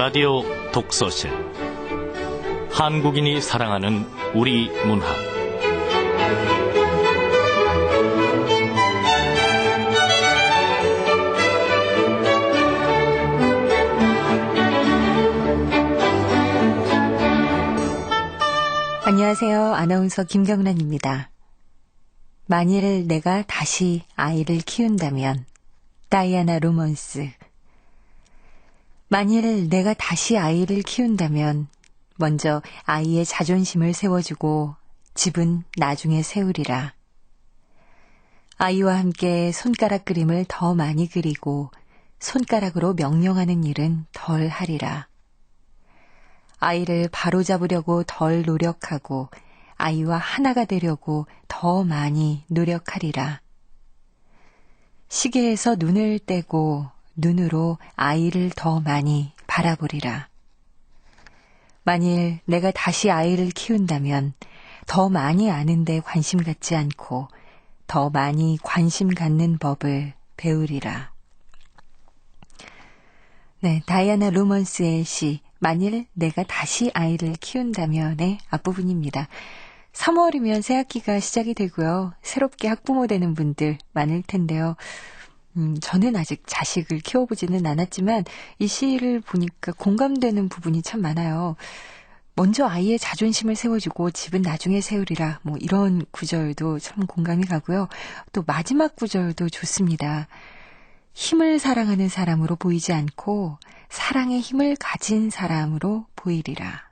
라디오 독서실 한국인이 사랑하는 우리 문학 안녕하세요. 아나운서 김경란입니다. 만일 내가 다시 아이를 키운다면 다이아나 로먼스. 만일 내가 다시 아이를 키운다면 먼저 아이의 자존심을 세워주고 집은 나중에 세우리라. 아이와 함께 손가락 그림을 더 많이 그리고 손가락으로 명령하는 일은 덜 하리라. 아이를 바로잡으려고 덜 노력하고 아이와 하나가 되려고 더 많이 노력하리라. 시계에서 눈을 떼고 눈으로 아이를 더 많이 바라보리라. 만일 내가 다시 아이를 키운다면 더 많이 아는 데 관심 갖지 않고 더 많이 관심 갖는 법을 배우리라. 네, 다이아나 로먼스의 시 만일 내가 다시 아이를 키운다면의 앞부분입니다. 3월이면 새학기가 시작이 되고요. 새롭게 학부모 되는 분들 많을 텐데요. 저는 아직 자식을 키워보지는 않았지만 이 시를 보니까 공감되는 부분이 참 많아요. 먼저 아이의 자존심을 세워주고 집은 나중에 세우리라. 이런 구절도 참 공감이 가고요. 또 마지막 구절도 좋습니다. 힘을 사랑하는 사람으로 보이지 않고 사랑의 힘을 가진 사람으로 보이리라.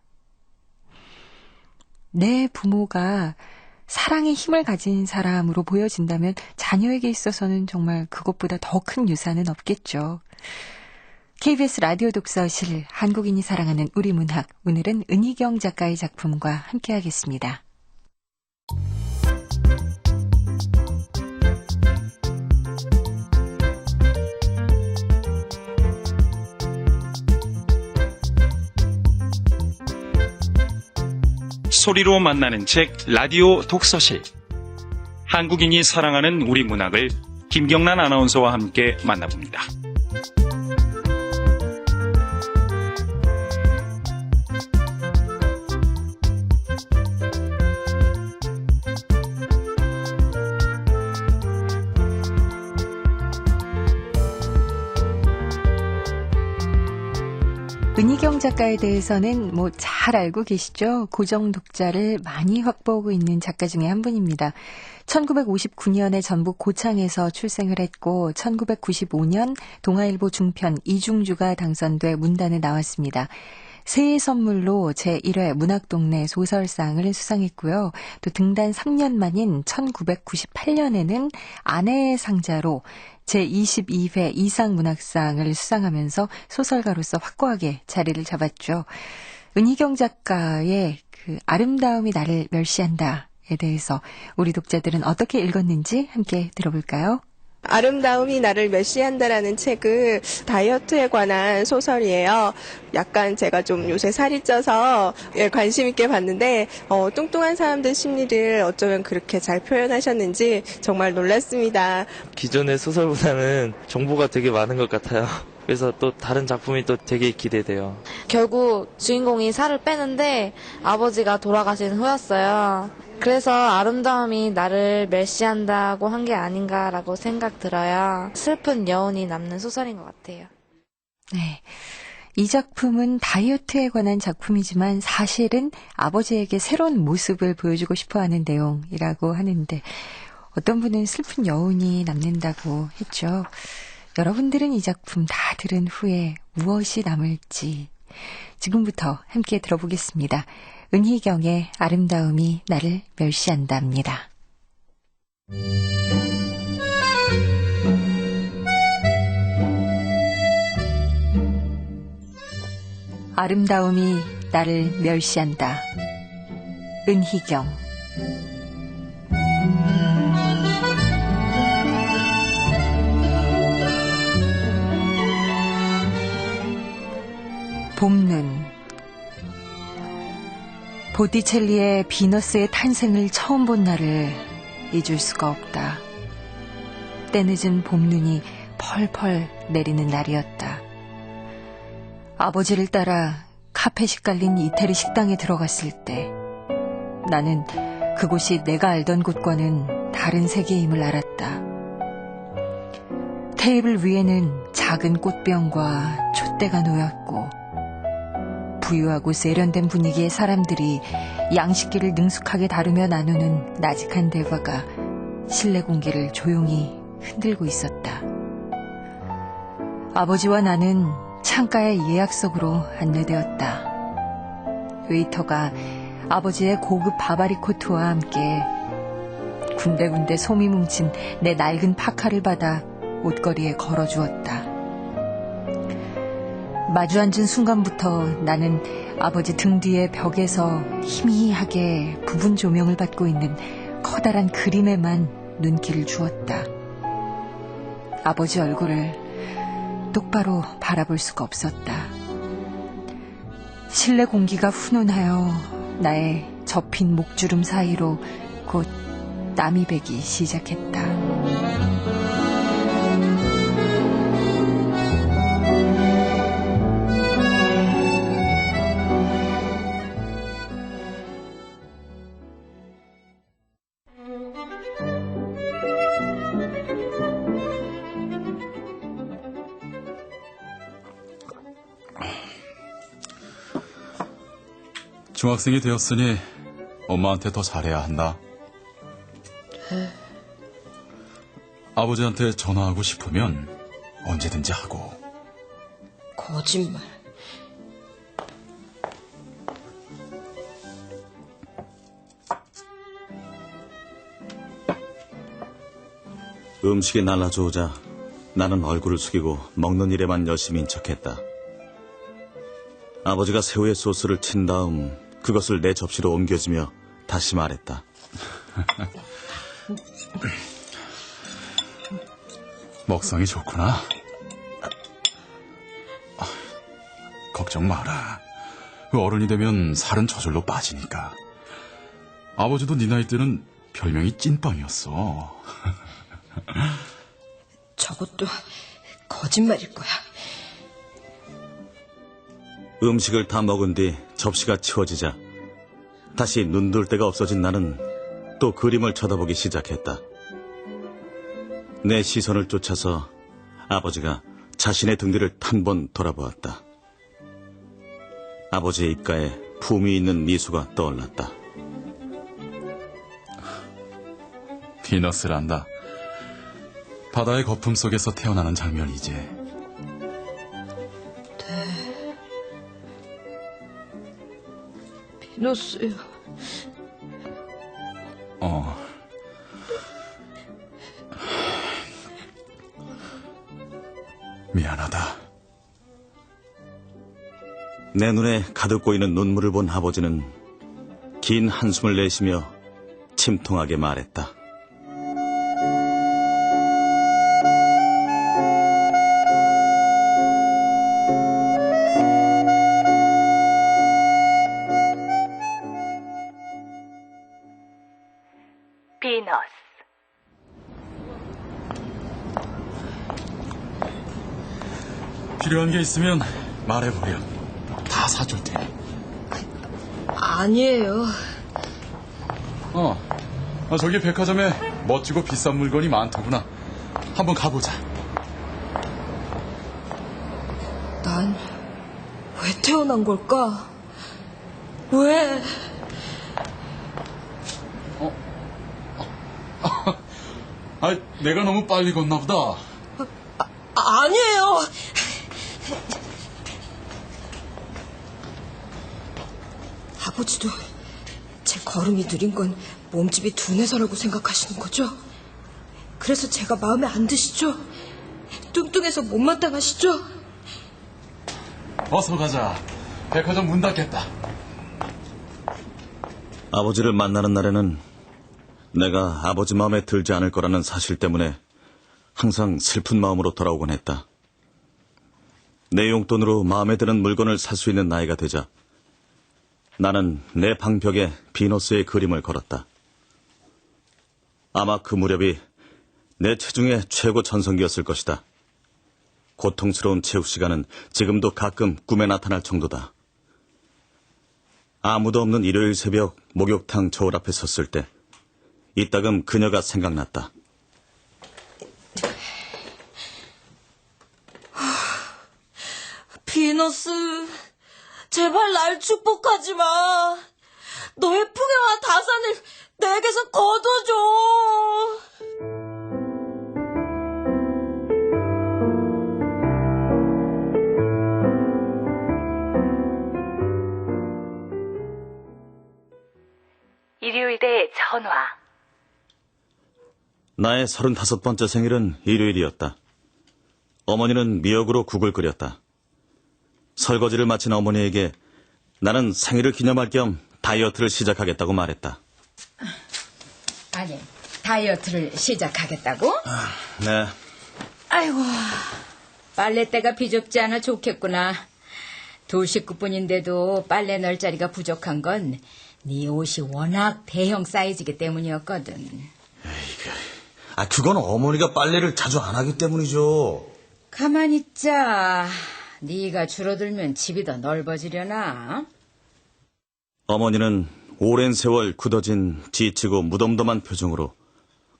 내 부모가 사랑의 힘을 가진 사람으로 보여진다면 자녀에게 있어서는 정말 그것보다 더 큰 유산은 없겠죠. KBS 라디오 독서실 한국인이 사랑하는 우리 문학, 오늘은 은희경 작가의 작품과 함께하겠습니다. 소리로 만나는 책 라디오 독서실. 한국인이 사랑하는 우리 문학을 김경란 아나운서와 함께 만나봅니다. 은희경 작가에 대해서는 잘 알고 계시죠? 고정 독자를 많이 확보하고 있는 작가 중에 한 분입니다. 1959년에 전북 고창에서 출생을 했고 1995년 동아일보 중편 이중주가 당선돼 문단에 나왔습니다. 새해 선물로 제1회 문학동네 소설상을 수상했고요. 또 등단 3년 만인 1998년에는 아내의 상자로 제22회 이상문학상을 수상하면서 소설가로서 확고하게 자리를 잡았죠. 은희경 작가의 그 아름다움이 나를 멸시한다에 대해서 우리 독자들은 어떻게 읽었는지 함께 들어볼까요? 아름다움이 나를 멸시한다라는 책은 다이어트에 관한 소설이에요. 약간 제가 좀 요새 살이 쪄서 관심 있게 봤는데 뚱뚱한 사람들 심리를 어쩌면 그렇게 잘 표현하셨는지 정말 놀랐습니다. 기존의 소설보다는 정보가 되게 많은 것 같아요. 그래서 또 다른 작품이 또 되게 기대돼요. 결국 주인공이 살을 빼는데 아버지가 돌아가신 후였어요. 그래서 아름다움이 나를 멸시한다고 한 게 아닌가라고 생각 들어요. 슬픈 여운이 남는 소설인 것 같아요. 네, 이 작품은 다이어트에 관한 작품이지만 사실은 아버지에게 새로운 모습을 보여주고 싶어하는 내용이라고 하는데 어떤 분은 슬픈 여운이 남는다고 했죠. 여러분들은 이 작품 다 들은 후에 무엇이 남을지 지금부터 함께 들어보겠습니다. 은희경의 아름다움이 나를 멸시한답니다. 아름다움이 나를 멸시한다. 은희경. 봄눈. 보티첼리의 비너스의 탄생을 처음 본 날을 잊을 수가 없다. 때늦은 봄눈이 펄펄 내리는 날이었다. 아버지를 따라 카펫이 깔린 이태리 식당에 들어갔을 때 나는 그곳이 내가 알던 곳과는 다른 세계임을 알았다. 테이블 위에는 작은 꽃병과 촛대가 놓였고 부유하고 세련된 분위기의 사람들이 양식기를 능숙하게 다루며 나누는 나직한 대화가 실내 공기를 조용히 흔들고 있었다. 아버지와 나는 창가의 예약석으로 안내되었다. 웨이터가 아버지의 고급 바바리 코트와 함께 군데군데 솜이 뭉친 내 낡은 파카를 받아 옷걸이에 걸어주었다. 마주 앉은 순간부터 나는 아버지 등 뒤의 벽에서 희미하게 부분 조명을 받고 있는 커다란 그림에만 눈길을 주었다. 아버지 얼굴을 똑바로 바라볼 수가 없었다. 실내 공기가 훈훈하여 나의 접힌 목주름 사이로 곧 땀이 배기 시작했다. 중학생이 되었으니 엄마한테 더 잘해야 한다. 네. 아버지한테 전화하고 싶으면 언제든지 하고. 거짓말. 음식이 날라져오자 나는 얼굴을 숙이고 먹는 일에만 열심인 척했다. 아버지가 새우에 소스를 친 다음 그것을 내 접시로 옮겨주며 다시 말했다. 먹성이 좋구나. 걱정 마라. 어른이 되면 살은 저절로 빠지니까. 아버지도 네 나이 때는 별명이 찐빵이었어. 저것도 거짓말일 거야. 음식을 다 먹은 뒤 접시가 치워지자 다시 눈둘 데가 없어진 나는 또 그림을 쳐다보기 시작했다. 내 시선을 쫓아서 아버지가 자신의 등 뒤를 한 번 돌아보았다. 아버지의 입가에 품위 있는 미소가 떠올랐다. 비너스란다. 바다의 거품 속에서 태어나는 장면이지. 비너스요. 미안하다. 내 눈에 가득 고이는 눈물을 본 아버지는 긴 한숨을 내쉬며 침통하게 말했다. 비너스. 필요한 게 있으면 말해보렴. 다 사줄 테니. 아니에요. 저기 백화점에 멋지고 비싼 물건이 많더구나. 한번 가보자. 난 왜 태어난 걸까? 왜? 내가 너무 빨리 걷나 보다. 아니에요. 아버지도 제 걸음이 느린 건 몸집이 둔해서라고 생각하시는 거죠? 그래서 제가 마음에 안 드시죠? 뚱뚱해서 못마땅하시죠? 어서 가자. 백화점 문 닫겠다. 아버지를 만나는 날에는 내가 아버지 마음에 들지 않을 거라는 사실 때문에 항상 슬픈 마음으로 돌아오곤 했다. 내 용돈으로 마음에 드는 물건을 살 수 있는 나이가 되자 나는 내 방벽에 비너스의 그림을 걸었다. 아마 그 무렵이 내 체중의 최고 전성기였을 것이다. 고통스러운 체육 시간은 지금도 가끔 꿈에 나타날 정도다. 아무도 없는 일요일 새벽 목욕탕 저울 앞에 섰을 때 이따금 그녀가 생각났다. 비너스, 제발 날 축복하지 마. 너의 풍요와 다산을 내게서 거둬줘. 일요일에 전화. 나의 35번째 생일은 일요일이었다. 어머니는 미역으로 국을 끓였다. 설거지를 마친 어머니에게 나는 생일을 기념할 겸 다이어트를 시작하겠다고 말했다. 아니, 다이어트를 시작하겠다고? 네. 아이고, 빨래대가 비좁지 않아 좋겠구나. 2 식구뿐인데도 빨래 넣을 자리가 부족한 건 네 옷이 워낙 대형 사이즈이기 때문이었거든. 그건 어머니가 빨래를 자주 안 하기 때문이죠. 가만히 있자. 네가 줄어들면 집이 더 넓어지려나? 어머니는 오랜 세월 굳어진 지치고 무덤덤한 표정으로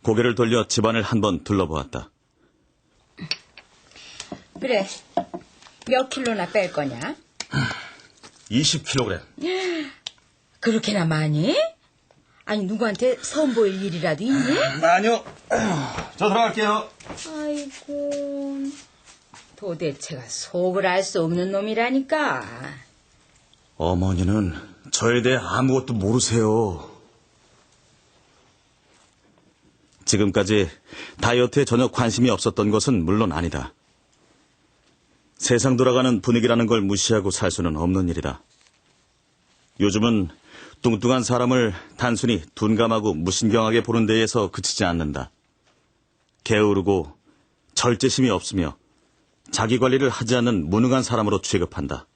고개를 돌려 집안을 한번 둘러보았다. 그래, 몇 킬로나 뺄 거냐? 20kg. 그렇게나 많이? 아니, 누구한테 선보일 일이라도 있니? 아니요. 저 들어갈게요. 아이고, 도대체가 속을 알 수 없는 놈이라니까. 어머니는 저에 대해 아무것도 모르세요. 지금까지 다이어트에 전혀 관심이 없었던 것은 물론 아니다. 세상 돌아가는 분위기라는 걸 무시하고 살 수는 없는 일이다. 요즘은 뚱뚱한 사람을 단순히 둔감하고 무신경하게 보는 데에서 그치지 않는다. 게으르고 절제심이 없으며 자기 관리를 하지 않는 무능한 사람으로 취급한다.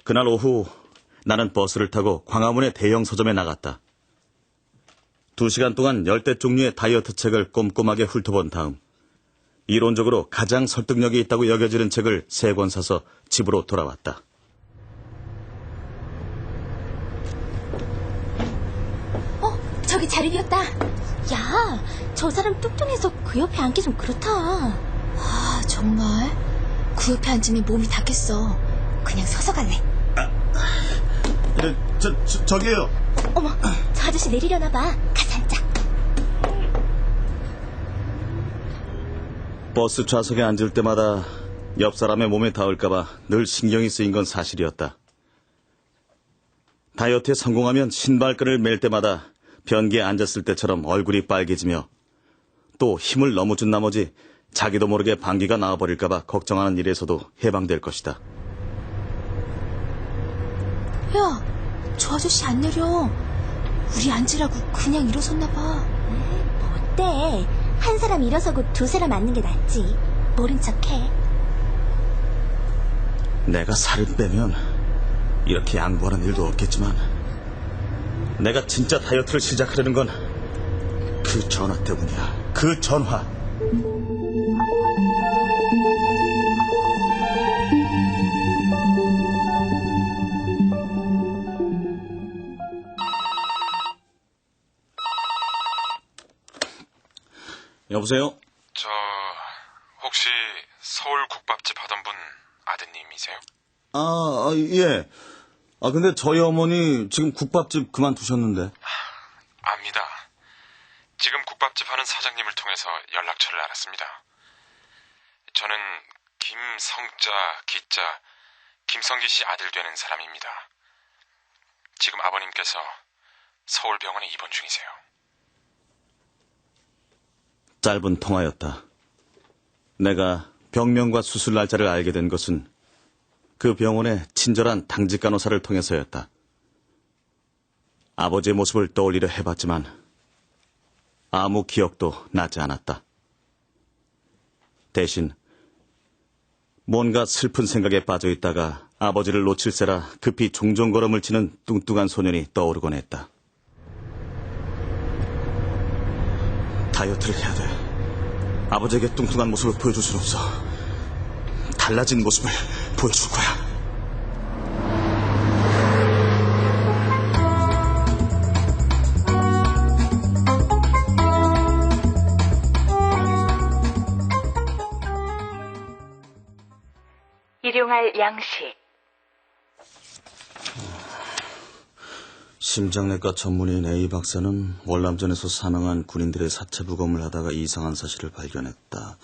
그날 오후 나는 버스를 타고 광화문의 대형 서점에 나갔다. 2시간 동안 10대 종류의 다이어트 책을 꼼꼼하게 훑어본 다음 이론적으로 가장 설득력이 있다고 여겨지는 책을 3권 사서 집으로 돌아왔다. 저기 자리 비었다. 야, 저 사람 뚱뚱해서 그 옆에 앉기 좀 그렇다. 아, 정말? 그 옆에 앉으면 몸이 닿겠어. 그냥 서서 갈래. 저기요. 어머, 저 아저씨 내리려나 봐. 가서 앉자. 버스 좌석에 앉을 때마다 옆 사람의 몸에 닿을까봐 늘 신경이 쓰인 건 사실이었다. 다이어트에 성공하면 신발끈을 맬 때마다 변기에 앉았을 때처럼 얼굴이 빨개지며 또 힘을 너무 준 나머지 자기도 모르게 방귀가 나와버릴까봐 걱정하는 일에서도 해방될 것이다. 야, 저 아저씨 안 내려. 우리 앉으라고 그냥 일어섰나 봐. 어때? 한 사람 일어서고 2 사람 앉는 게 낫지. 모른 척해. 내가 살을 빼면 이렇게 양보하는 일도 없겠지만 내가 진짜 다이어트를 시작하려는 건 그 전화 때문이야. 그 전화. 여보세요? 혹시 서울 국밥집 하던 분 아드님이세요? 예. 근데 저희 어머니 지금 국밥집 그만두셨는데. 압니다. 지금 국밥집 하는 사장님을 통해서 연락처를 알았습니다. 저는 김성자, 기자, 김성기 씨 아들 되는 사람입니다. 지금 아버님께서 서울병원에 입원 중이세요. 짧은 통화였다. 내가 병명과 수술 날짜를 알게 된 것은 그 병원의 친절한 당직 간호사를 통해서였다. 아버지의 모습을 떠올리려 해봤지만 아무 기억도 나지 않았다. 대신 뭔가 슬픈 생각에 빠져있다가 아버지를 놓칠세라 급히 종종걸음을 치는 뚱뚱한 소년이 떠오르곤 했다. 다이어트를 해야 돼. 아버지에게 뚱뚱한 모습을 보여줄 순 없어. 달라진 모습을 보여줄 거야. 일용할 양식. 심장내과 전문의인 A 박사는 월남전에서 사망한 군인들의 사체 부검을 하다가 이상한 사실을 발견했다.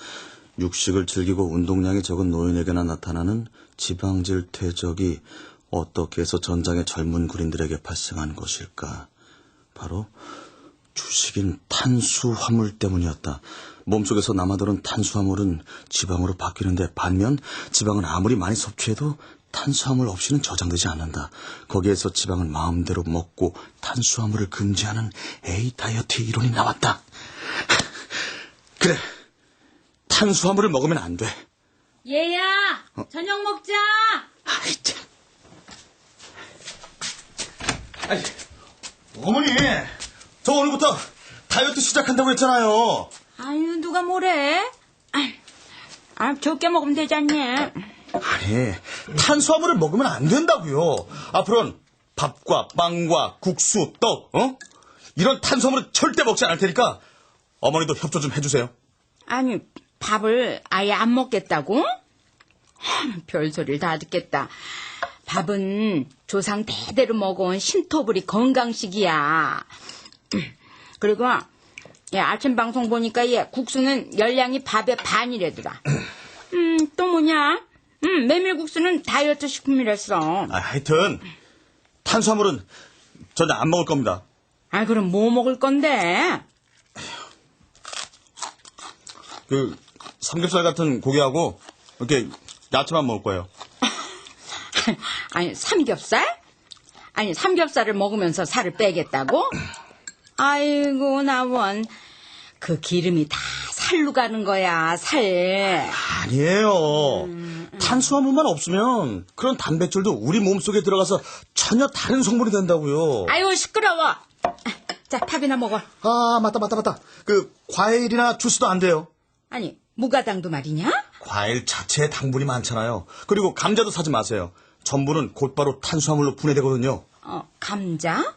육식을 즐기고 운동량이 적은 노인에게나 나타나는 지방질 퇴적이 어떻게 해서 전장의 젊은 군인들에게 발생한 것일까? 바로 주식인 탄수화물 때문이었다. 몸속에서 남아도는 탄수화물은 지방으로 바뀌는데 반면 지방은 아무리 많이 섭취해도 탄수화물 없이는 저장되지 않는다. 거기에서 지방은 마음대로 먹고 탄수화물을 금지하는 A 다이어트 이론이 나왔다. 그래, 탄수화물을 먹으면 안 돼. 얘야, 저녁 먹자. 아이, 참. 아니, 어머니, 저 오늘부터 다이어트 시작한다고 했잖아요. 아유, 누가 뭐래? 적게 먹으면 되지 않니? 아니, 탄수화물을 먹으면 안 된다고요. 앞으로는 밥과 빵과 국수, 떡, 이런 탄수화물은 절대 먹지 않을 테니까 어머니도 협조 좀 해주세요. 아니, 밥을 아예 안 먹겠다고? 별소리를 다 듣겠다. 밥은 조상 대대로 먹어온 신토부리 건강식이야. 그리고 아침 방송 보니까 국수는 열량이 밥의 반이래더라. 또 뭐냐? 메밀국수는 다이어트 식품이랬어. 하여튼 탄수화물은 전혀 안 먹을 겁니다. 그럼 뭐 먹을 건데? 그 삼겹살 같은 고기하고 이렇게 야채만 먹을 거예요. 아니, 삼겹살? 아니, 삼겹살을 먹으면서 살을 빼겠다고? 아이고, 나원. 그 기름이 다 살로 가는 거야, 살. 아니에요. 탄수화물만 없으면 그런 단백질도 우리 몸속에 들어가서 전혀 다른 성분이 된다고요. 아유, 시끄러워. 자, 밥이나 먹어. 맞다. 그 과일이나 주스도 안 돼요. 아니, 무가당도 말이냐? 과일 자체에 당분이 많잖아요. 그리고 감자도 사지 마세요. 전부는 곧바로 탄수화물로 분해되거든요. 감자?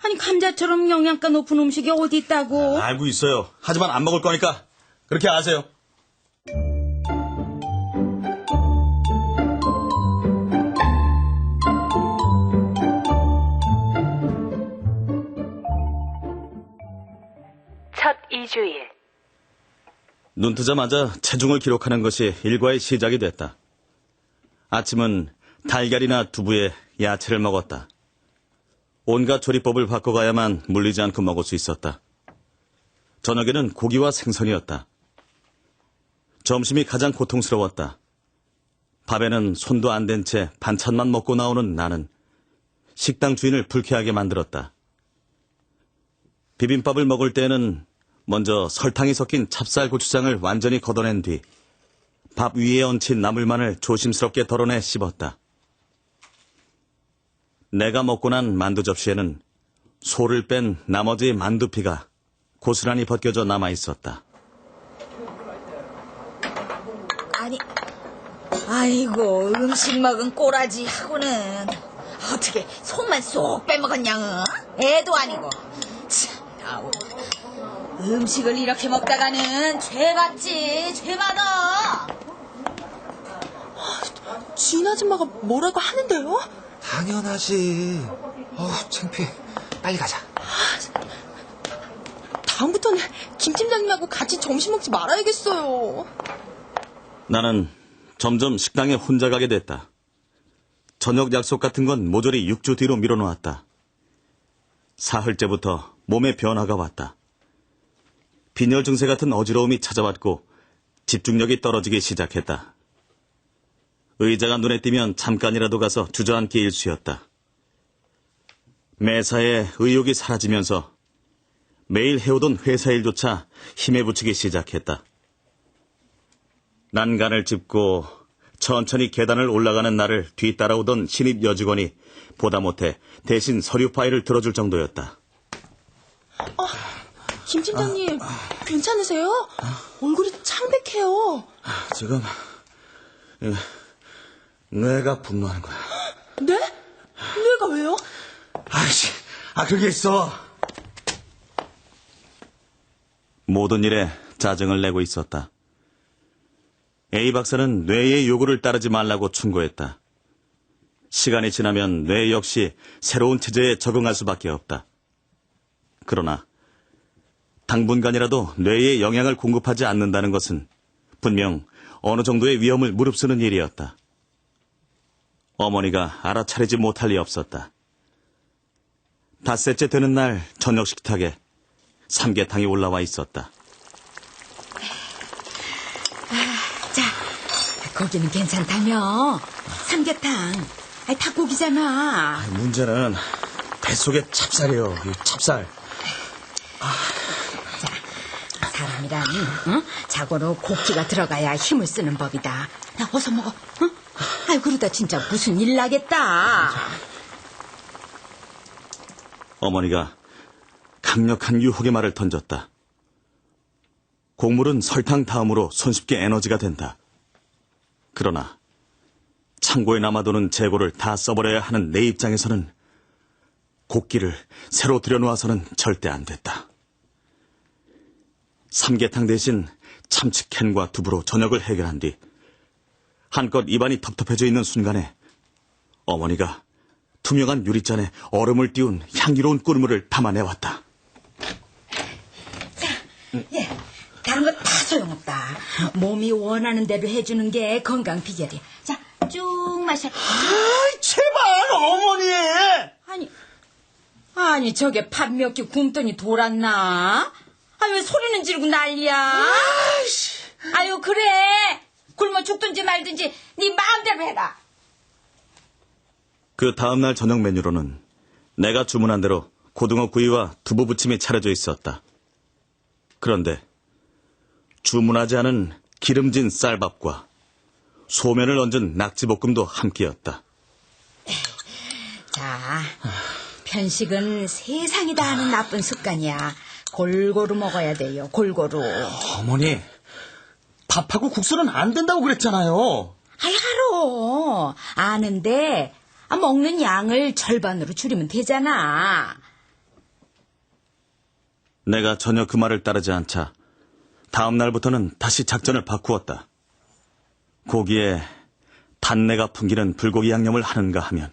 아니, 감자처럼 영양가 높은 음식이 어디 있다고? 알고 있어요. 하지만 안 먹을 거니까 그렇게 아세요. 첫 2주일. 눈 뜨자마자 체중을 기록하는 것이 일과의 시작이 됐다. 아침은 달걀이나 두부에 야채를 먹었다. 온갖 조리법을 바꿔가야만 물리지 않고 먹을 수 있었다. 저녁에는 고기와 생선이었다. 점심이 가장 고통스러웠다. 밥에는 손도 안 댄 채 반찬만 먹고 나오는 나는 식당 주인을 불쾌하게 만들었다. 비빔밥을 먹을 때에는 먼저 설탕이 섞인 찹쌀 고추장을 완전히 걷어낸 뒤 밥 위에 얹힌 나물만을 조심스럽게 덜어내 씹었다. 내가 먹고 난 만두 접시에는 소를 뺀 나머지 만두피가 고스란히 벗겨져 남아있었다. 아니, 아이고, 음식 먹은 꼬라지 하고는 어떻게 손만 쏙 빼먹었냐? 애도 아니고. 참, 아우. 음식을 이렇게 먹다가는 죄 맞지, 죄 많아. 주인 아줌마가 뭐라고 하는데요? 당연하지. 창피해. 빨리 가자. 다음부터는 김 팀장님하고 같이 점심 먹지 말아야겠어요. 나는 점점 식당에 혼자 가게 됐다. 저녁 약속 같은 건 모조리 6주 뒤로 미뤄놓았다. 사흘째부터 몸에 변화가 왔다. 빈혈 증세 같은 어지러움이 찾아왔고 집중력이 떨어지기 시작했다. 의자가 눈에 띄면 잠깐이라도 가서 주저앉기 일쑤였다. 매사에 의욕이 사라지면서 매일 해오던 회사 일조차 힘에 부치기 시작했다. 난간을 짚고 천천히 계단을 올라가는 나를 뒤따라오던 신입 여직원이 보다 못해 대신 서류 파일을 들어줄 정도였다. 김 팀장님, 괜찮으세요? 얼굴이 창백해요. 지금 뇌가 분노하는 거야. 네? 뇌가 왜요? 아이씨, 그게 있어. 모든 일에 짜증을 내고 있었다. A 박사는 뇌의 요구를 따르지 말라고 충고했다. 시간이 지나면 뇌 역시 새로운 체제에 적응할 수밖에 없다. 그러나 당분간이라도 뇌에 영양을 공급하지 않는다는 것은 분명 어느 정도의 위험을 무릅쓰는 일이었다. 어머니가 알아차리지 못할 리 없었다. 닷새째 되는 날 저녁 식탁에 삼계탕이 올라와 있었다. 자, 고기는 괜찮다며. 삼계탕. 닭고기잖아. 문제는 뱃속에 찹쌀이에요. 찹쌀. 자, 사람이란 자고로 고기가 들어가야 힘을 쓰는 법이다. 야, 어서 먹어. 아유, 그러다 진짜 무슨 일 나겠다. 어머니가 강력한 유혹의 말을 던졌다. 곡물은 설탕 다음으로 손쉽게 에너지가 된다. 그러나 창고에 남아도는 재고를 다 써버려야 하는 내 입장에서는 곡기를 새로 들여놓아서는 절대 안 됐다. 삼계탕 대신 참치캔과 두부로 저녁을 해결한 뒤 한껏 입안이 텁텁해져 있는 순간에 어머니가 투명한 유리잔에 얼음을 띄운 향기로운 꿀물을 담아내왔다. 예, 다른 거 다 소용없다. 몸이 원하는 대로 해주는 게 건강 비결이야. 자, 쭉 마셔. 제발, 어머니! 아니, 저게 밥 몇 끼 굶더니 돌았나? 왜 소리는 지르고 난리야? 아유, 그래. 굶어 죽든지 말든지 네 마음대로 해라. 그 다음날 저녁 메뉴로는 내가 주문한 대로 고등어 구이와 두부 부침이 차려져 있었다. 그런데 주문하지 않은 기름진 쌀밥과 소면을 얹은 낙지볶음도 함께였다. 자, 편식은 세상이 다 하는 나쁜 습관이야. 골고루 먹어야 돼요, 골고루. 어머니, 밥하고 국수는 안 된다고 그랬잖아요. 알아. 아는데 먹는 양을 절반으로 줄이면 되잖아. 내가 전혀 그 말을 따르지 않자 다음 날부터는 다시 작전을 바꾸었다. 고기에 단내가 풍기는 불고기 양념을 하는가 하면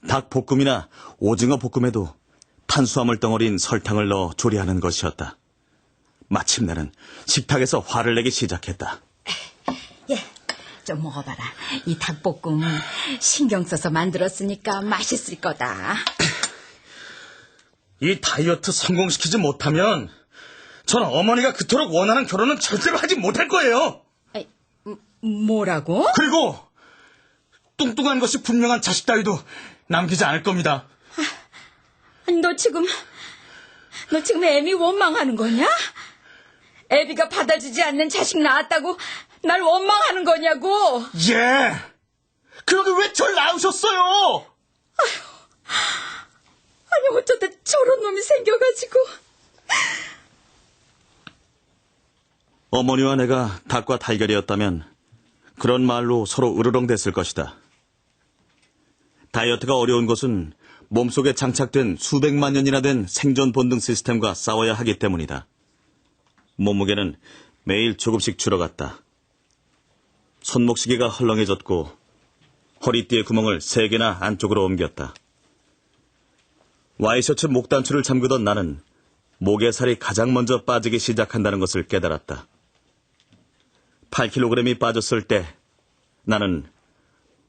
닭볶음이나 오징어 볶음에도 탄수화물 덩어리인 설탕을 넣어 조리하는 것이었다. 마침내는 식탁에서 화를 내기 시작했다. 예, 좀 먹어봐라. 이 닭볶음 신경 써서 만들었으니까 맛있을 거다. 이 다이어트 성공시키지 못하면 저는 어머니가 그토록 원하는 결혼은 절대로 하지 못할 거예요. 뭐라고? 그리고 뚱뚱한 것이 분명한 자식 따위도 남기지 않을 겁니다. 너 지금 애미 원망하는 거냐? 애비가 받아주지 않는 자식 낳았다고 날 원망하는 거냐고? 예. 그러게 왜 절 낳으셨어요? 아니 어쩌다 저런 놈이 생겨가지고. 어머니와 내가 닭과 달걀이었다면 그런 말로 서로 으르렁댔을 것이다. 다이어트가 어려운 것은 몸속에 장착된 수백만 년이나 된 생존 본능 시스템과 싸워야 하기 때문이다. 몸무게는 매일 조금씩 줄어갔다. 손목시계가 헐렁해졌고 허리띠의 구멍을 3개나 안쪽으로 옮겼다. 와이셔츠 목단추를 잠그던 나는 목의 살이 가장 먼저 빠지기 시작한다는 것을 깨달았다. 8kg이 빠졌을 때 나는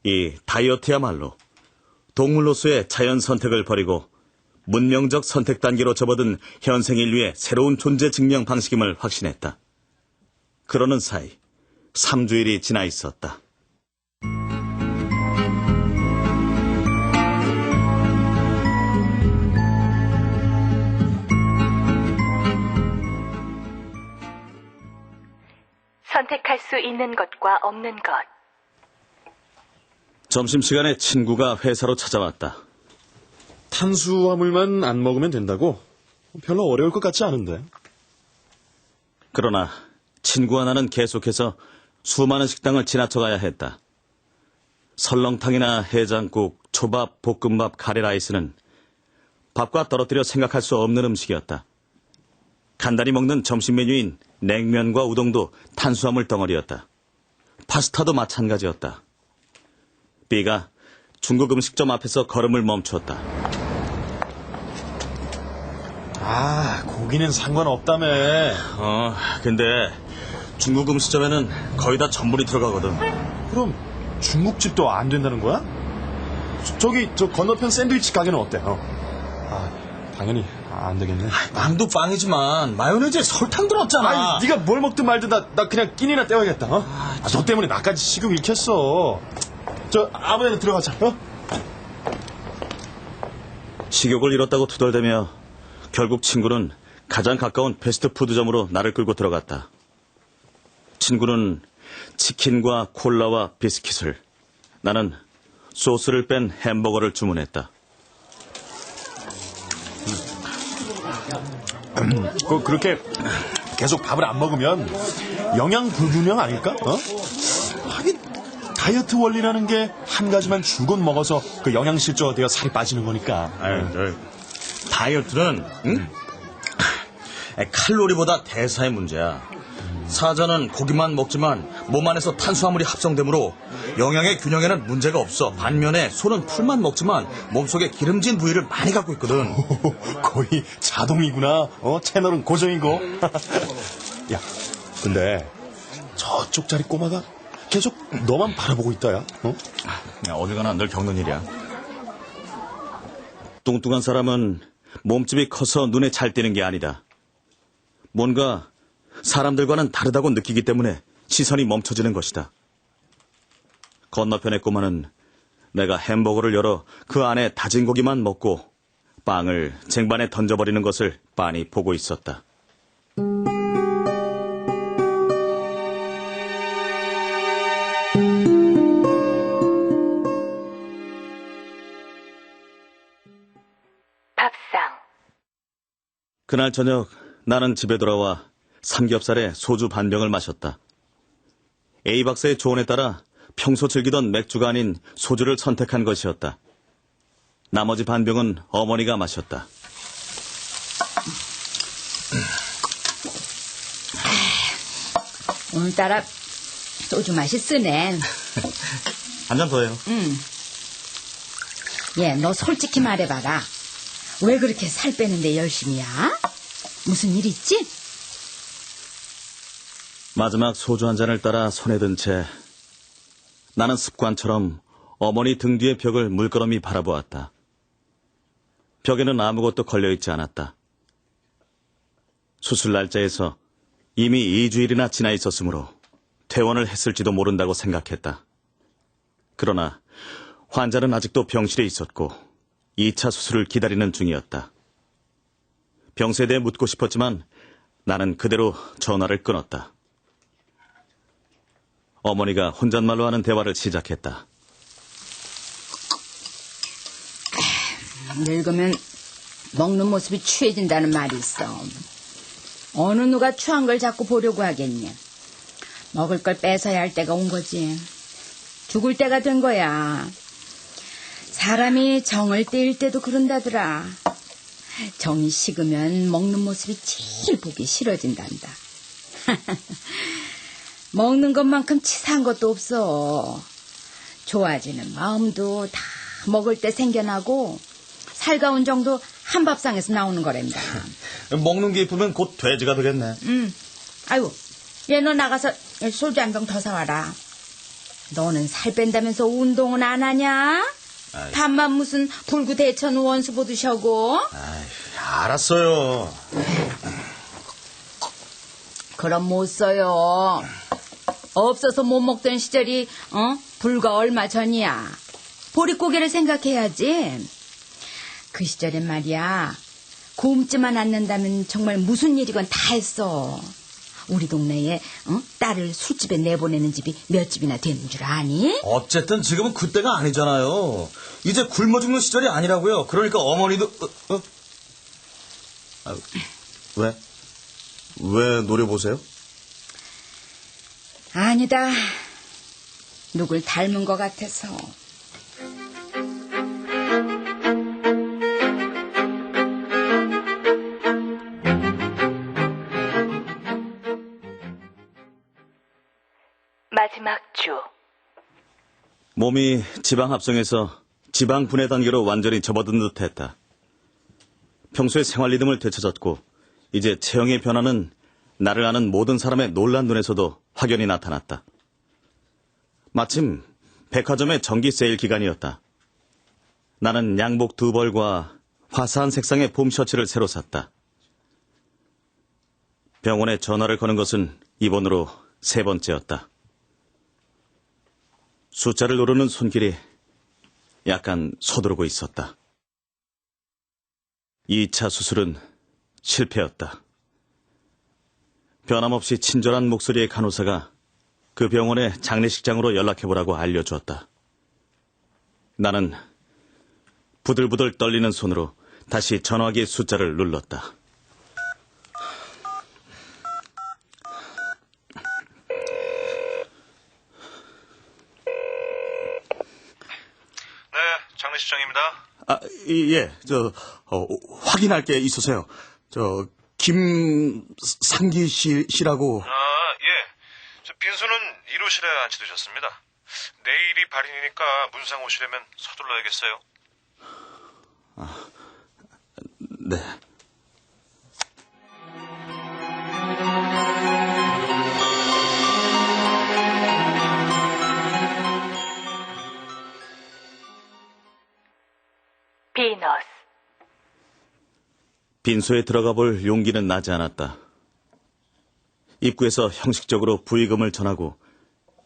이 다이어트야말로 동물로서의 자연 선택을 버리고 문명적 선택 단계로 접어든 현생 인류의 새로운 존재 증명 방식임을 확신했다. 그러는 사이 3주일이 지나 있었다. 선택할 수 있는 것과 없는 것. 점심시간에 친구가 회사로 찾아왔다. 탄수화물만 안 먹으면 된다고? 별로 어려울 것 같지 않은데. 그러나 친구와 나는 계속해서 수많은 식당을 지나쳐가야 했다. 설렁탕이나 해장국, 초밥, 볶음밥, 카레라이스는 밥과 떨어뜨려 생각할 수 없는 음식이었다. 간단히 먹는 점심 메뉴인 냉면과 우동도 탄수화물 덩어리였다. 파스타도 마찬가지였다. B가 중국 음식점 앞에서 걸음을 멈추었다. 고기는 상관없다며. 근데 중국 음식점에는 거의 다 전분이 들어가거든. 그럼 중국집도 안 된다는 거야? 저기 저 건너편 샌드위치 가게는 어때? 당연히 안 되겠네. 빵도 빵이지만 마요네즈에 설탕 들었잖아. 네가 뭘 먹든 말든 나 그냥 끼니나 때워야겠다. 너 때문에 나까지 식욕 잃겠어. 저 아무데나 들어가자. 식욕을 잃었다고 투덜대며 결국 친구는 가장 가까운 패스트푸드점으로 나를 끌고 들어갔다. 친구는 치킨과 콜라와 비스킷을, 나는 소스를 뺀 햄버거를 주문했다. 그렇게 계속 밥을 안 먹으면 영양 불균형 아닐까? 하긴 다이어트 원리라는 게 한 가지만 줄곧 먹어서 그 영양실조가 되어 살이 빠지는 거니까. 다이어트는 칼로리보다 대사의 문제야. 사자는 고기만 먹지만 몸 안에서 탄수화물이 합성되므로 영양의 균형에는 문제가 없어. 반면에 소는 풀만 먹지만 몸속에 기름진 부위를 많이 갖고 있거든. 거의 자동이구나. 채널은 고정이고. 야, 근데 저쪽 자리 꼬마가 계속 너만 바라보고 있다, 야. 어딜 가나 늘 겪는 일이야. 뚱뚱한 사람은 몸집이 커서 눈에 잘 띄는 게 아니다. 뭔가 사람들과는 다르다고 느끼기 때문에 시선이 멈춰지는 것이다. 건너편의 꼬마는 내가 햄버거를 열어 그 안에 다진 고기만 먹고 빵을 쟁반에 던져버리는 것을 빤히 보고 있었다. 밥상. 그날 저녁 나는 집에 돌아와 삼겹살에 소주 반병을 마셨다. A 박사의 조언에 따라 평소 즐기던 맥주가 아닌 소주를 선택한 것이었다. 나머지 반병은 어머니가 마셨다. 오늘따라 소주 맛이 쓰네. 한 잔 더 해요. 얘, 너 솔직히 말해봐라. 왜 그렇게 살 빼는데 열심이야? 무슨 일 있지? 마지막 소주 한 잔을 따라 손에 든 채 나는 습관처럼 어머니 등 뒤의 벽을 물끄러미 바라보았다. 벽에는 아무것도 걸려있지 않았다. 수술 날짜에서 이미 2주일이나 지나 있었으므로 퇴원을 했을지도 모른다고 생각했다. 그러나 환자는 아직도 병실에 있었고 2차 수술을 기다리는 중이었다. 병세에 대해 묻고 싶었지만 나는 그대로 전화를 끊었다. 어머니가 혼잣말로 하는 대화를 시작했다. 늙으면 먹는 모습이 취해진다는 말이 있어. 어느 누가 추한 걸 자꾸 보려고 하겠냐. 먹을 걸 뺏어야 할 때가 온 거지. 죽을 때가 된 거야. 사람이 정을 떼일 때도 그런다더라. 정이 식으면 먹는 모습이 제일 보기 싫어진단다. 먹는 것만큼 치사한 것도 없어. 좋아지는 마음도 다 먹을 때 생겨나고 살가운 정도 한 밥상에서 나오는 거랍니다. 먹는 게 이쁘면 곧 돼지가 되겠네. 아이고, 얘 너 나가서 소주 한 병 더 사와라. 너는 살 뺀다면서 운동은 안 하냐? 밥만 무슨 불구 대천 원수 보듯이 하고. 알았어요. 그럼 못 써요. 없어서 못 먹던 시절이 불과 얼마 전이야. 보릿고개를 생각해야지. 그 시절엔 말이야, 굶지만 않는다면 정말 무슨 일이건 다 했어. 우리 동네에 딸을 술집에 내보내는 집이 몇 집이나 되는 줄 아니? 어쨌든 지금은 그때가 아니잖아요. 이제 굶어 죽는 시절이 아니라고요. 그러니까 어머니도... 왜? 왜 노려보세요? 아니다. 누굴 닮은 것 같아서. 마지막 주. 몸이 지방 합성에서 지방 분해 단계로 완전히 접어든 듯했다. 평소의 생활 리듬을 되찾았고 이제 체형의 변화는 나를 아는 모든 사람의 놀란 눈에서도 확연히 나타났다. 마침 백화점의 정기 세일 기간이었다. 나는 양복 2벌과 화사한 색상의 봄 셔츠를 새로 샀다. 병원에 전화를 거는 것은 이번으로 3번째였다. 숫자를 누르는 손길이 약간 서두르고 있었다. 2차 수술은 실패였다. 변함없이 친절한 목소리의 간호사가 그 병원의 장례식장으로 연락해보라고 알려주었다. 나는 부들부들 떨리는 손으로 다시 전화기 숫자를 눌렀다. 네, 장례식장입니다. 예, 확인할 게 있어서요. 김상기 씨라고. 예. 빈수는 1호실에 안치되셨습니다. 내일이 발인이니까 문상 오시려면 서둘러야겠어요. 네. 비너스. 빈소에 들어가 볼 용기는 나지 않았다. 입구에서 형식적으로 부의금을 전하고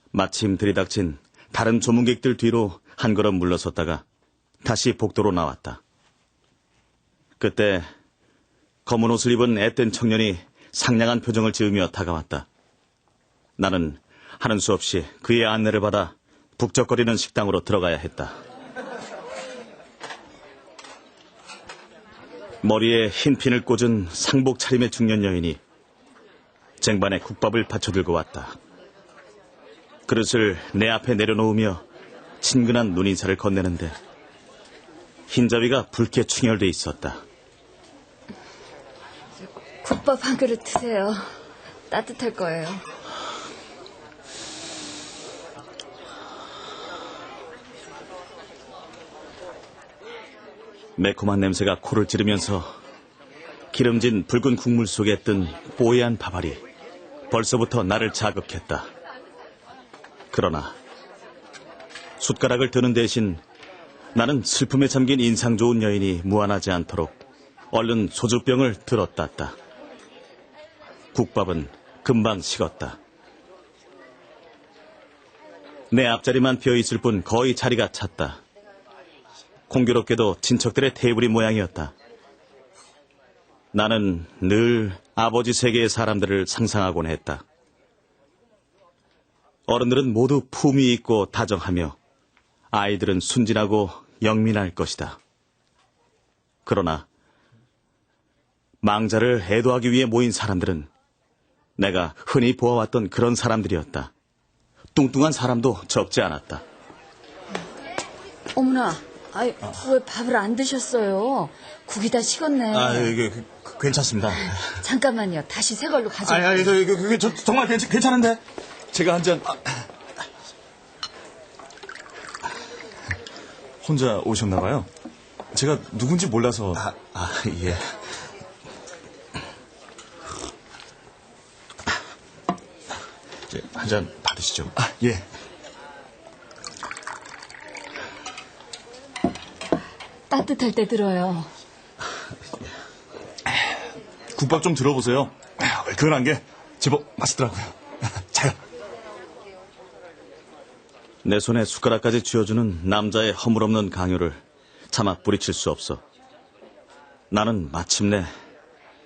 마침 들이닥친 다른 조문객들 뒤로 한 걸음 물러섰다가 다시 복도로 나왔다. 그때 검은 옷을 입은 앳된 청년이 상냥한 표정을 지으며 다가왔다. 나는 하는 수 없이 그의 안내를 받아 북적거리는 식당으로 들어가야 했다. 머리에 흰 핀을 꽂은 상복 차림의 중년 여인이 쟁반에 국밥을 받쳐들고 왔다. 그릇을 내 앞에 내려놓으며 친근한 눈인사를 건네는데 흰자위가 붉게 충혈돼 있었다. 국밥 한 그릇 드세요. 따뜻할 거예요. 매콤한 냄새가 코를 찌르면서 기름진 붉은 국물 속에 뜬 뽀얀 밥알이 벌써부터 나를 자극했다. 그러나 숟가락을 드는 대신 나는 슬픔에 잠긴 인상 좋은 여인이 무안하지 않도록 얼른 소주병을 들었다. 국밥은 금방 식었다. 내 앞자리만 비어있을 뿐 거의 자리가 찼다. 공교롭게도 친척들의 테이블이 모양이었다. 나는 늘 아버지 세계의 사람들을 상상하곤 했다. 어른들은 모두 품위 있고 다정하며 아이들은 순진하고 영민할 것이다. 그러나 망자를 애도하기 위해 모인 사람들은 내가 흔히 보아왔던 그런 사람들이었다. 뚱뚱한 사람도 적지 않았다. 어머나, 왜 밥을 안 드셨어요? 국이 다 식었네. 괜찮습니다. 잠깐만요. 다시 새 걸로 가져올게요. 정말 괜찮은데. 제가 한 잔. 혼자 오셨나 봐요. 제가 누군지 몰라서. 예. 한 잔 받으시죠. 예. 따뜻할 때 들어요. 국밥 좀 들어보세요. 얼큰한 게 제법 맛있더라고요. 자요. 내 손에 숟가락까지 쥐어주는 남자의 허물없는 강요를 차마 뿌리칠 수 없어. 나는 마침내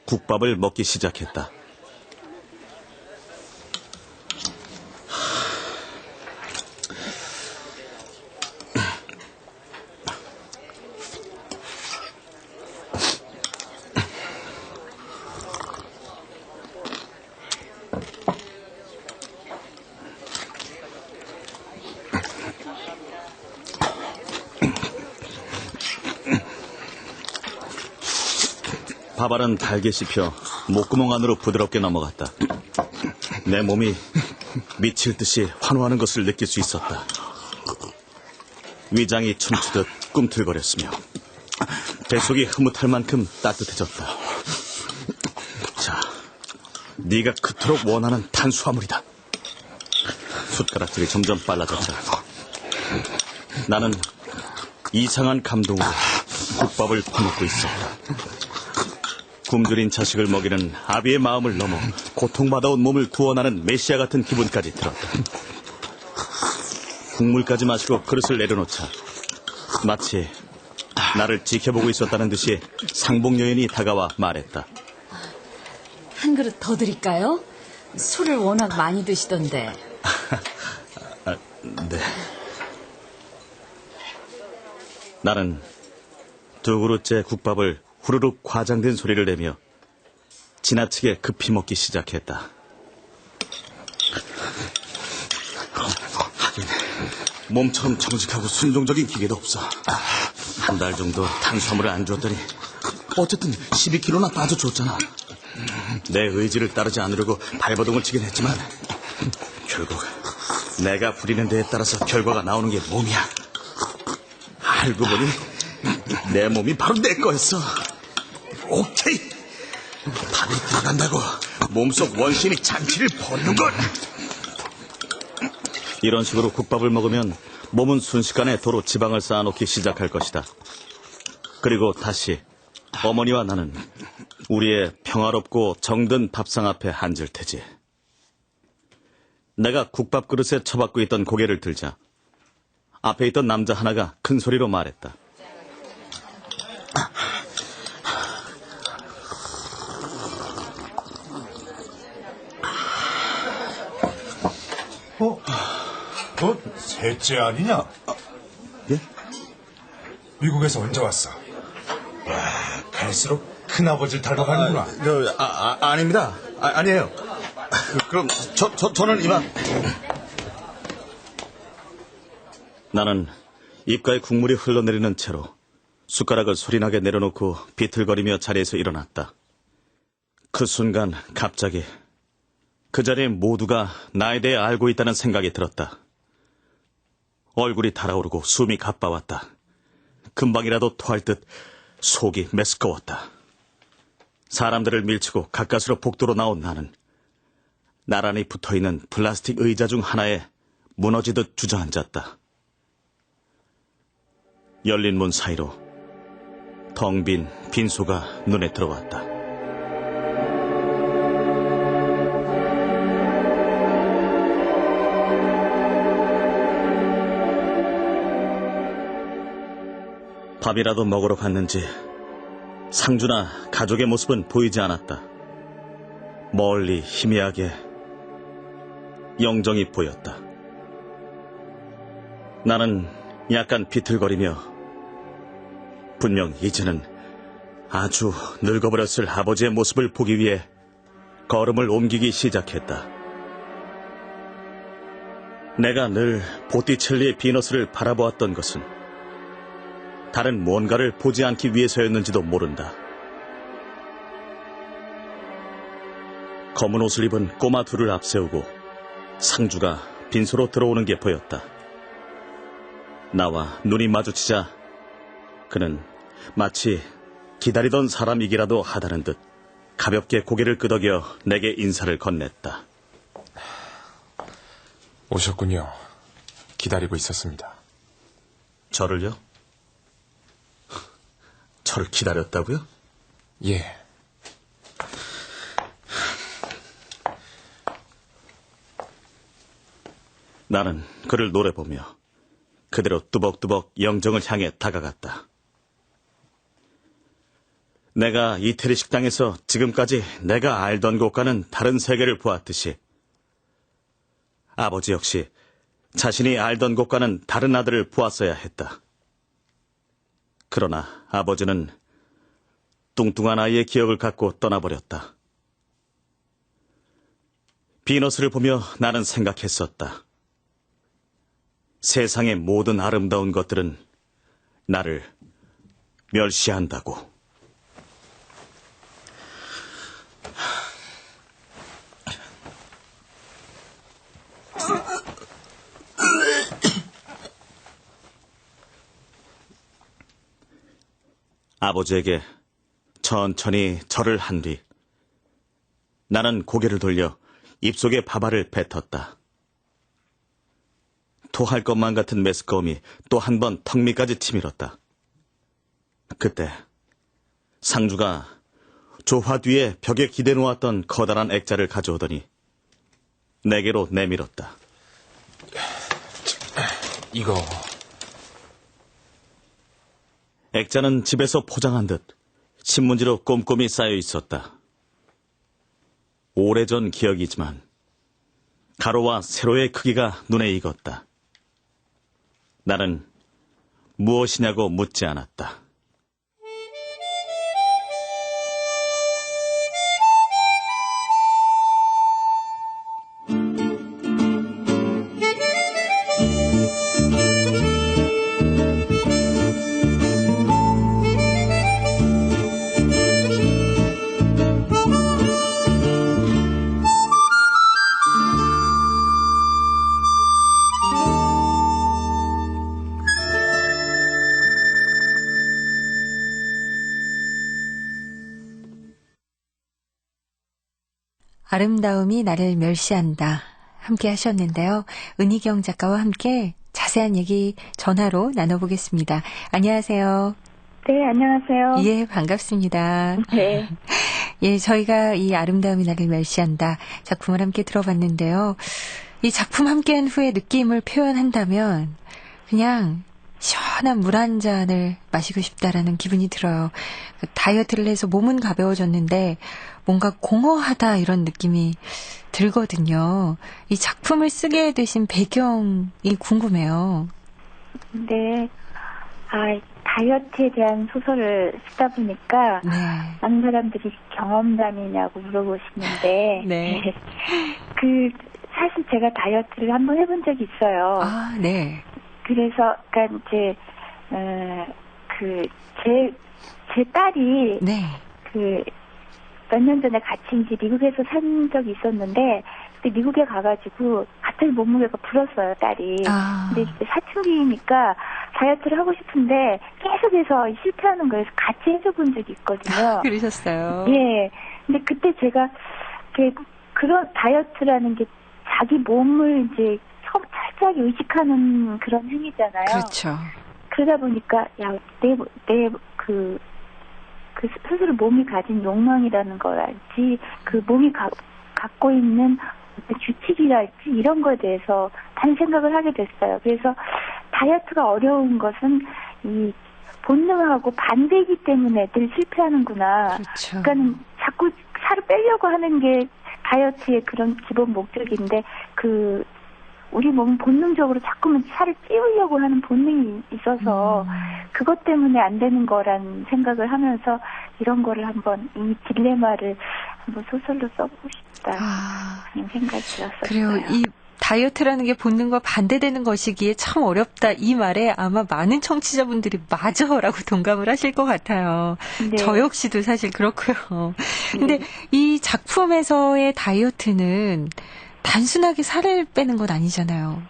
국밥을 먹기 시작했다. 밥알은 달게 씹혀 목구멍 안으로 부드럽게 넘어갔다. 내 몸이 미칠 듯이 환호하는 것을 느낄 수 있었다. 위장이 춤추듯 꿈틀거렸으며 뱃속이 흐뭇할 만큼 따뜻해졌다. 자, 네가 그토록 원하는 탄수화물이다. 숟가락질이 점점 빨라졌다. 나는 이상한 감동으로 국밥을 퍼먹고 있었다. 굶주린 자식을 먹이는 아비의 마음을 넘어 고통받아온 몸을 구원하는 메시아 같은 기분까지 들었다. 국물까지 마시고 그릇을 내려놓자 마치 나를 지켜보고 있었다는 듯이 상복 여인이 다가와 말했다. 한 그릇 더 드릴까요? 술을 워낙 많이 드시던데. 네. 나는 두 그릇째 국밥을 후루룩 과장된 소리를 내며 지나치게 급히 먹기 시작했다. 몸처럼 정직하고 순종적인 기계도 없어. 한 달 정도 탄수화물을 안 줬더니 어쨌든 12kg나 빠져줬잖아. 내 의지를 따르지 않으려고 발버둥을 치긴 했지만 결국 내가 부리는 데에 따라서 결과가 나오는 게 몸이야. 알고 보니 내 몸이 바로 내 거였어. 오케이, 밥이 들어간다고 몸속 원신이 잔치를 벌이는걸. 이런 식으로 국밥을 먹으면 몸은 순식간에 도로 지방을 쌓아놓기 시작할 것이다. 그리고 다시 어머니와 나는 우리의 평화롭고 정든 밥상 앞에 앉을 테지. 내가 국밥 그릇에 처박고 있던 고개를 들자 앞에 있던 남자 하나가 큰 소리로 말했다. 너 셋째 아니냐? 예? 미국에서 언제 왔어? 와, 갈수록 큰아버지를 닮아가는구나. 아닙니다. 아니에요. 그럼 저는 이만. 나는 입가에 국물이 흘러내리는 채로 숟가락을 소리나게 내려놓고 비틀거리며 자리에서 일어났다. 그 순간 갑자기 그 자리에 모두가 나에 대해 알고 있다는 생각이 들었다. 얼굴이 달아오르고 숨이 가빠왔다. 금방이라도 토할 듯 속이 메스꺼웠다. 사람들을 밀치고 가까스로 복도로 나온 나는 나란히 붙어있는 플라스틱 의자 중 하나에 무너지듯 주저앉았다. 열린 문 사이로 텅 빈 빈소가 눈에 들어왔다. 밥이라도 먹으러 갔는지 상주나 가족의 모습은 보이지 않았다. 멀리 희미하게 영정이 보였다. 나는 약간 비틀거리며 분명 이제는 아주 늙어버렸을 아버지의 모습을 보기 위해 걸음을 옮기기 시작했다. 내가 늘 보티첼리의 비너스를 바라보았던 것은 다른 뭔가를 보지 않기 위해서였는지도 모른다. 검은 옷을 입은 꼬마 둘을 앞세우고 상주가 빈소로 들어오는 게 보였다. 나와 눈이 마주치자 그는 마치 기다리던 사람이기라도 하다는 듯 가볍게 고개를 끄덕여 내게 인사를 건넸다. 오셨군요. 기다리고 있었습니다. 저를요? 저를 기다렸다고요? 예. 나는 그를 노려보며 그대로 뚜벅뚜벅 영정을 향해 다가갔다. 내가 이태리 식당에서 지금까지 내가 알던 곳과는 다른 세계를 보았듯이 아버지 역시 자신이 알던 곳과는 다른 아들을 보았어야 했다. 그러나 아버지는 뚱뚱한 아이의 기억을 갖고 떠나버렸다. 비너스를 보며 나는 생각했었다. 세상의 모든 아름다운 것들은 나를 멸시한다고. 아버지에게 천천히 절을 한 뒤 나는 고개를 돌려 입속에 밥알을 뱉었다. 토할 것만 같은 메스꺼움이 또 한 번 턱 밑까지 치밀었다. 그때 상주가 조화 뒤에 벽에 기대 놓았던 커다란 액자를 가져오더니 내게로 내밀었다. 이거... 액자는 집에서 포장한 듯 신문지로 꼼꼼히 쌓여 있었다. 오래전 기억이지만 가로와 세로의 크기가 눈에 익었다. 나는 무엇이냐고 묻지 않았다. 아름다움이 나를 멸시한다. 함께 하셨는데요. 은희경 작가와 함께 자세한 얘기 전화로 나눠보겠습니다. 안녕하세요. 네, 안녕하세요. 예, 반갑습니다. 네. 예, 저희가 이 아름다움이 나를 멸시한다 작품을 함께 들어봤는데요. 이 작품 함께한 후의 느낌을 표현한다면 그냥 시원한 물 한 잔을 마시고 싶다라는 기분이 들어요. 다이어트를 해서 몸은 가벼워졌는데 뭔가 공허하다 이런 느낌이 들거든요. 이 작품을 쓰게 되신 배경이 궁금해요. 네. 다이어트에 대한 소설을 쓰다 보니까 많은 사람들이 경험담이냐고 물어보시는데 네. 사실 제가 다이어트를 한번 해본 적이 있어요. 아, 네. 그래서 그러니까 이제 제 딸이 몇 년 전에 같이 이제 미국에서 산 적이 있었는데 그때 미국에 가가지고 갑자기 몸무게가 불었어요, 딸이. 근데 이제 사춘기니까 다이어트를 하고 싶은데 계속해서 실패하는 거에서 같이 해줘 본 적이 있거든요. 그러셨어요. 예. 근데 그때 제가 그런 다이어트라는 게 자기 몸을 이제 살짝 의식하는 그런 행위잖아요. 그렇죠. 그러다 보니까 스스로 몸이 가진 욕망이라는 거랄지 그 몸이 갖고 있는 규칙이랄지 이런 거에 대해서 많은 생각을 하게 됐어요. 그래서 다이어트가 어려운 것은 이 본능하고 반대이기 때문에 애들이 실패하는구나. 그렇죠. 그러니까는 자꾸 살을 빼려고 하는 게 다이어트의 그런 기본 목적인데 우리 몸은 본능적으로 자꾸만 살을 찌우려고 하는 본능이 있어서 그것 때문에 안 되는 거란 생각을 하면서 이런 거를 한번 이 딜레마를 한번 소설로 써보고 싶다 하는 생각이 들었어요. 그래요. 이 다이어트라는 게 본능과 반대되는 것이기에 참 어렵다. 이 말에 아마 많은 청취자분들이 맞아라고 동감을 하실 것 같아요. 네. 저 역시도 사실 그렇고요. 근데 이 작품에서의 다이어트는 단순하게 살을 빼는 건 아니잖아요.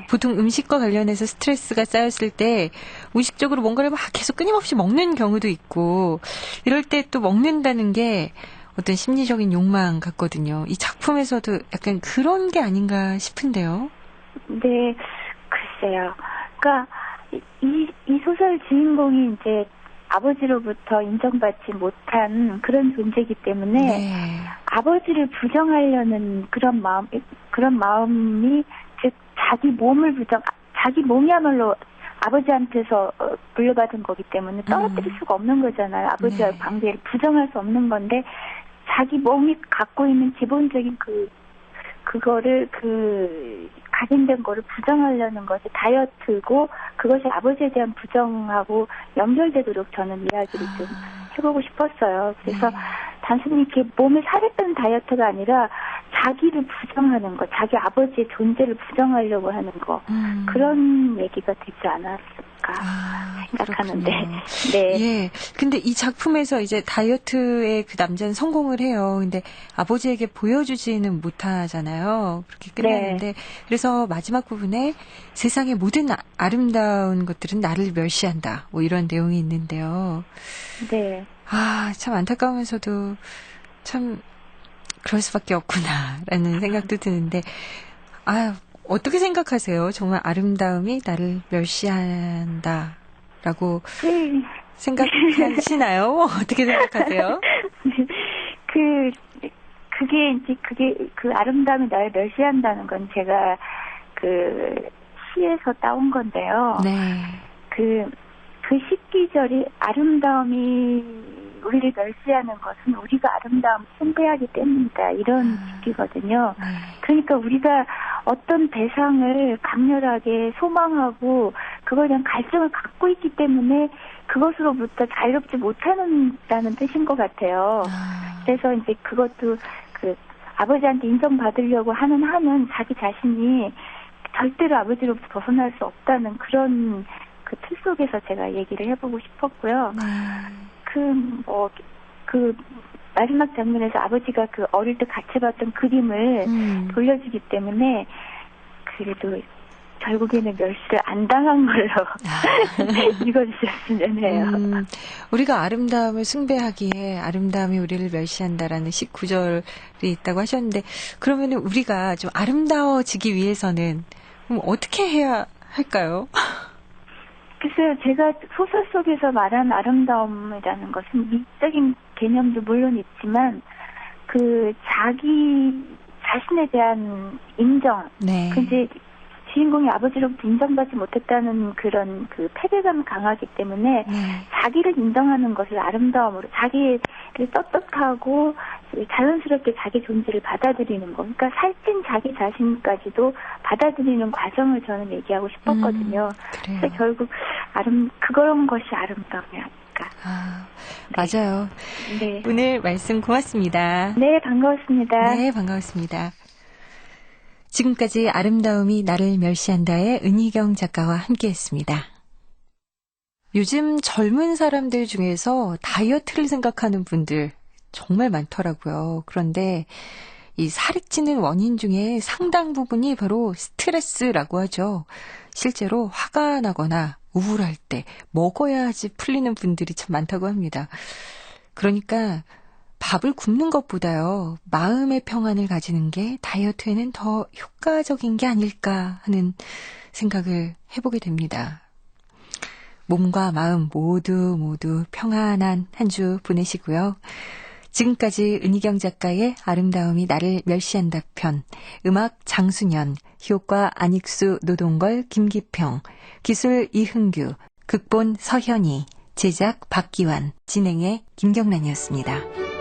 보통 음식과 관련해서 스트레스가 쌓였을 때 무의식적으로 뭔가를 막 계속 끊임없이 먹는 경우도 있고 이럴 때 또 먹는다는 게 어떤 심리적인 욕망 같거든요. 이 작품에서도 약간 그런 게 아닌가 싶은데요. 네, 글쎄요. 그러니까 이 소설 주인공이 이제 아버지로부터 인정받지 못한 그런 존재이기 때문에 아버지를 부정하려는 그런 마음이 즉 자기 몸이야말로 아버지한테서 물려받은 거기 때문에 떨어뜨릴 수가 없는 거잖아요. 아버지와의 관계를 부정할 수 없는 건데 자기 몸이 갖고 있는 기본적인 그거를 각인된 거를 부정하려는 것이 다이어트고 그것이 아버지에 대한 부정하고 연결되도록 저는 이야기를 좀 해보고 싶었어요. 그래서 단순히 이렇게 몸에 살을 빼는 다이어트가 아니라 자기를 부정하는 거, 자기 아버지의 존재를 부정하려고 하는 거, 그런 얘기가 되지 않았을까 생각하는데. 네. 예. 근데 이 작품에서 이제 다이어트에 그 남자는 성공을 해요. 근데 아버지에게 보여주지는 못하잖아요. 그렇게 끝나는데. 네. 그래서 마지막 부분에 세상의 모든 아름다운 것들은 나를 멸시한다. 뭐 이런 내용이 있는데요. 네. 참 안타까우면서도 참 그럴 수밖에 없구나라는 생각도 드는데, 어떻게 생각하세요? 정말 아름다움이 나를 멸시한다라고 생각하시나요? 어떻게 생각하세요? 그 아름다움이 나를 멸시한다는 건 제가 그 시에서 따온 건데요. 네. 그 시기절이 아름다움이 우리를 멸시하는 것은 우리가 아름다움을 숭배하기 때문이다. 이런 시기거든요. 그러니까 우리가 어떤 대상을 강렬하게 소망하고 그거에 대한 갈증을 갖고 있기 때문에 그것으로부터 자유롭지 못하는다는 뜻인 것 같아요. 그래서 이제 그것도 그 아버지한테 인정받으려고 하는 한은 자기 자신이 절대로 아버지로부터 벗어날 수 없다는 그런 그 틀 속에서 제가 얘기를 해보고 싶었고요. 그 마지막 장면에서 아버지가 그 어릴 때 같이 봤던 그림을 돌려주기 때문에 그래도 결국에는 멸시를 안 당한 걸로 읽어주셨으면 해요. 우리가 아름다움을 숭배하기에 아름다움이 우리를 멸시한다라는 19절이 있다고 하셨는데, 그러면 우리가 좀 아름다워지기 위해서는 어떻게 해야 할까요? 글쎄요, 제가 소설 속에서 말한 아름다움이라는 것은 미적인 개념도 물론 있지만, 그 자기 자신에 대한 인정, 이제 주인공이 아버지로부터 인정받지 못했다는 그런 그 패배감이 강하기 때문에 자기를 인정하는 것을 아름다움으로, 자기를 떳떳하고 자연스럽게 자기 존재를 받아들이는 거. 그러니까 살찐 자기 자신까지도 받아들이는 과정을 저는 얘기하고 싶었거든요. 그래서 결국 그런 것이 아름다움이 아닐까. 맞아요. 네. 오늘 말씀 고맙습니다. 네, 반가웠습니다. 네, 반가웠습니다. 지금까지 아름다움이 나를 멸시한다의 은희경 작가와 함께했습니다. 요즘 젊은 사람들 중에서 다이어트를 생각하는 분들 정말 많더라고요. 그런데 이 살이 찌는 원인 중에 상당 부분이 바로 스트레스라고 하죠. 실제로 화가 나거나 우울할 때 먹어야지 풀리는 분들이 참 많다고 합니다. 그러니까 밥을 굶는 것보다요, 마음의 평안을 가지는 게 다이어트에는 더 효과적인 게 아닐까 하는 생각을 해보게 됩니다. 몸과 마음 모두 평안한 한 주 보내시고요. 지금까지 은희경 작가의 아름다움이 나를 멸시한다 편, 음악 장순연, 효과 안익수, 노동걸, 김기평, 기술 이흥규, 극본 서현희, 제작 박기환, 진행의 김경란이었습니다.